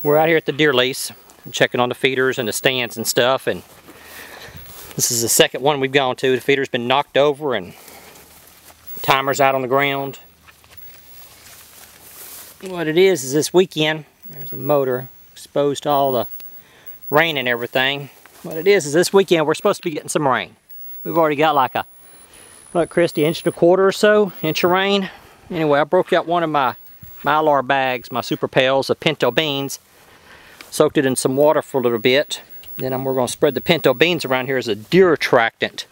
We're out here at the deer lease, checking on the feeders and the stands and stuff, and this is the second one we've gone to. The feeder's been knocked over and timer's out on the ground. What it is this weekend, there's a motor exposed to all the rain and everything. What it is this weekend we're supposed to be getting some rain. We've already got like a, look Christy, 1.25 inches or so, inch of rain. Anyway, I broke out one of my Mylar bags, my super pails of pinto beans, soaked it in some water for a little bit. Then we're going to spread the pinto beans around here as a deer attractant.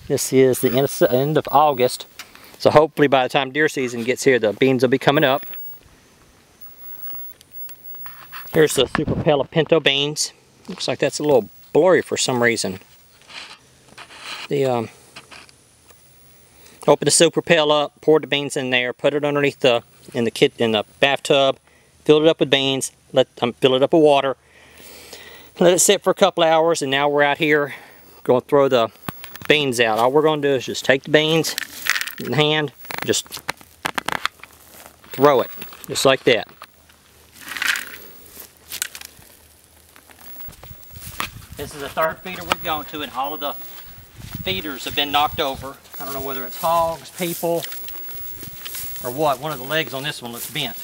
This is the end of August, so hopefully by the time deer season gets here, the beans will be coming up. Here's the super pail of pinto beans. Looks like that's a little blurry for some reason. Open the super pail up, poured the beans in there, put it underneath in the bathtub, filled it up with beans, fill it up with water, let it sit for a couple hours, and now we're out here going to throw the beans out. All we're going to do is just take the beans in the hand, just throw it, just like that. This is the third feeder we've gone to, and all of the feeders have been knocked over. I don't know whether it's hogs, people, or what. One of the legs on this one looks bent.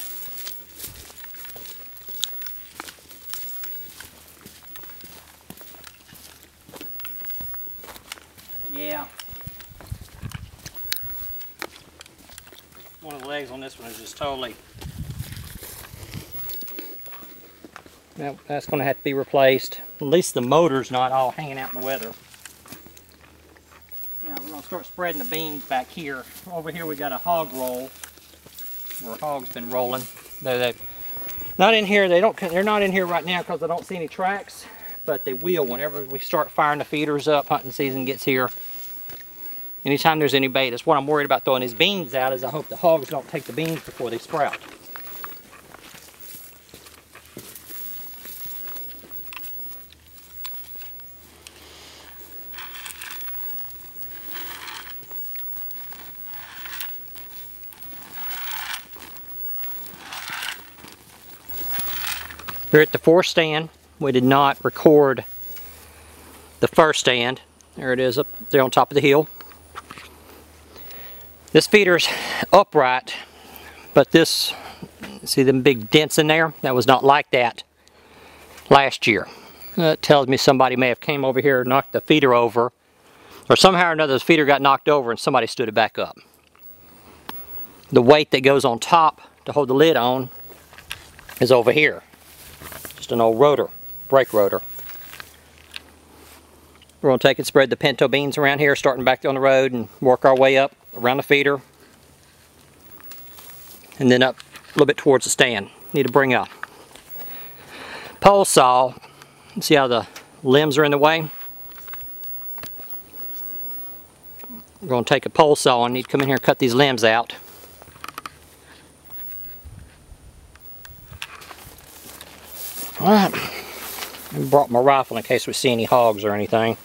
Yeah. One of the legs on this one is just totally... Now, that's going to have to be replaced. At least the motor's not all hanging out in the weather. Now we're going to start spreading the beans back here. Over here we got a hog roll where hogs been rolling. They're not in here. They're not in here right now because I don't see any tracks, but they will whenever we start firing the feeders up. Hunting season gets here. Anytime there's any bait, that's what I'm worried about throwing these beans out. Is I hope the hogs don't take the beans before they sprout. We're at the fourth stand. We did not record the first stand. There it is up there on top of the hill. This feeder's upright, but this, see them big dents in there? That was not like that last year. That tells me somebody may have came over here and knocked the feeder over, or somehow or another the feeder got knocked over and somebody stood it back up. The weight that goes on top to hold the lid on is over here. Just an old rotor, brake rotor. We're going to take and spread the pinto beans around here, starting back on the road, and work our way up around the feeder. And then up a little bit towards the stand. Need to bring a pole saw. See how the limbs are in the way? We're going to take a pole saw and need to come in here and cut these limbs out. Alright, I brought my rifle in case we see any hogs or anything.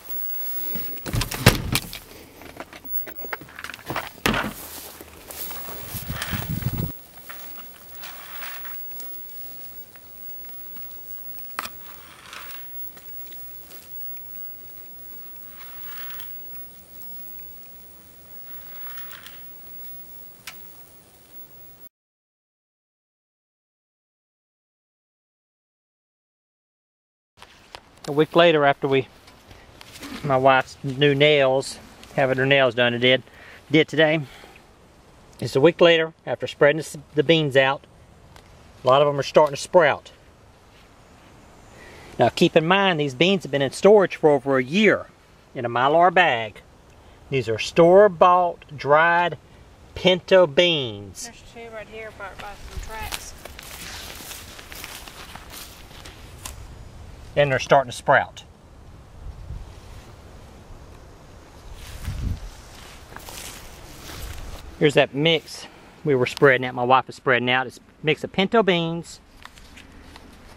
A week later, after my wife's new nails, having her nails done, did today. It's a week later, after spreading the beans out. A lot of them are starting to sprout. Now keep in mind, these beans have been in storage for over a year in a Mylar bag. These are store-bought, dried pinto beans. There's two right here by some tracks. And they're starting to sprout. Here's that mix we were spreading out. My wife was spreading out. It's a mix of pinto beans,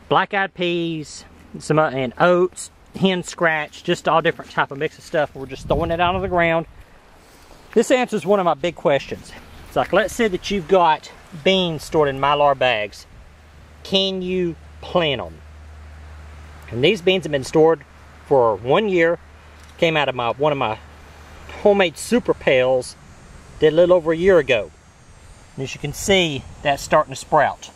black-eyed peas, and oats, hen scratch, just all different type of mix of stuff. We're just throwing it out on the ground. This answers one of my big questions. It's like, let's say that you've got beans stored in Mylar bags. Can you plant them. And these beans have been stored for 1 year. Came out of one of my homemade super pails. Did a little over a year ago. And as you can see, that's starting to sprout.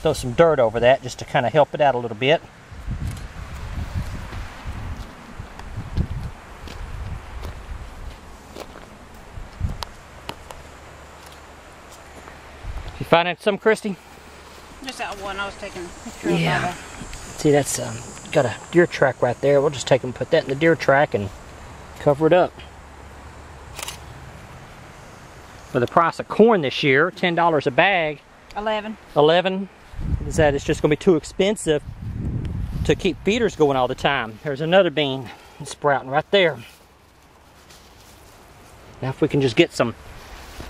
Throw some dirt over that just to kind of help it out a little bit. You finding some, Christy? Just that one I was taking a picture of. Yeah. See, that's got a deer track right there. We'll just take and put that in the deer track and cover it up. For the price of corn this year, $10 a bag. 11. 11. Is that it's just going to be too expensive to keep feeders going all the time. There's another bean sprouting right there. Now if we can just get some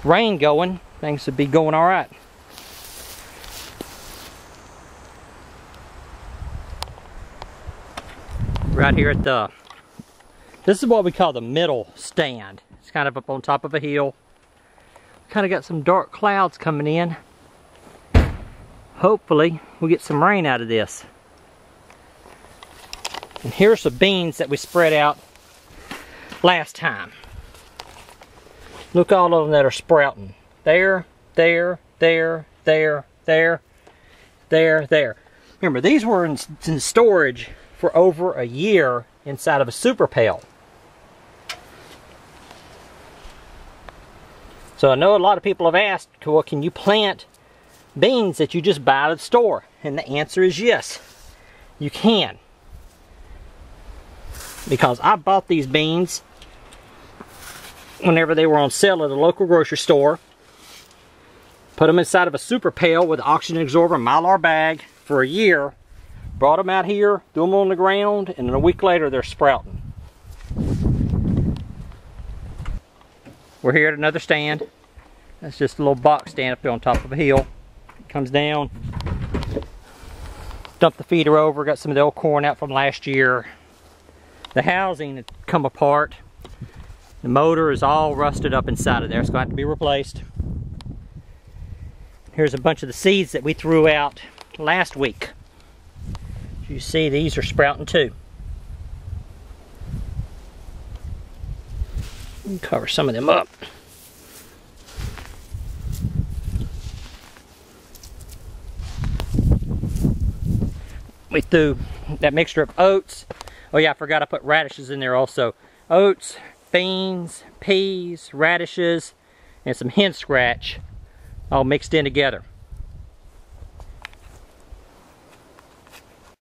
rain going, things would be going all right. Right here at this is what we call the middle stand. It's kind of up on top of a hill. Kind of got some dark clouds coming in. Hopefully we'll get some rain out of this. And here's the beans that we spread out last time. Look, all of them that are sprouting. There, there, there, there, there, there, there. Remember, these were in storage for over a year inside of a super pail. So I know a lot of people have asked, well, can you plant beans that you just buy at the store? And the answer is yes, you can. Because I bought these beans whenever they were on sale at a local grocery store. Put them inside of a super pail with an oxygen absorber Mylar bag for a year. Brought them out here, threw them on the ground, and then a week later they're sprouting. We're here at another stand. That's just a little box stand up there on top of a hill. It comes down, dump the feeder over, got some of the old corn out from last year. The housing had come apart. The motor is all rusted up inside of there. It's going to have to be replaced. Here's a bunch of the seeds that we threw out last week. As you see, these are sprouting too. Cover some of them up. We threw that mixture of oats. Oh yeah, I forgot I put radishes in there also. Oats, beans, peas, radishes, and some hen scratch all mixed in together.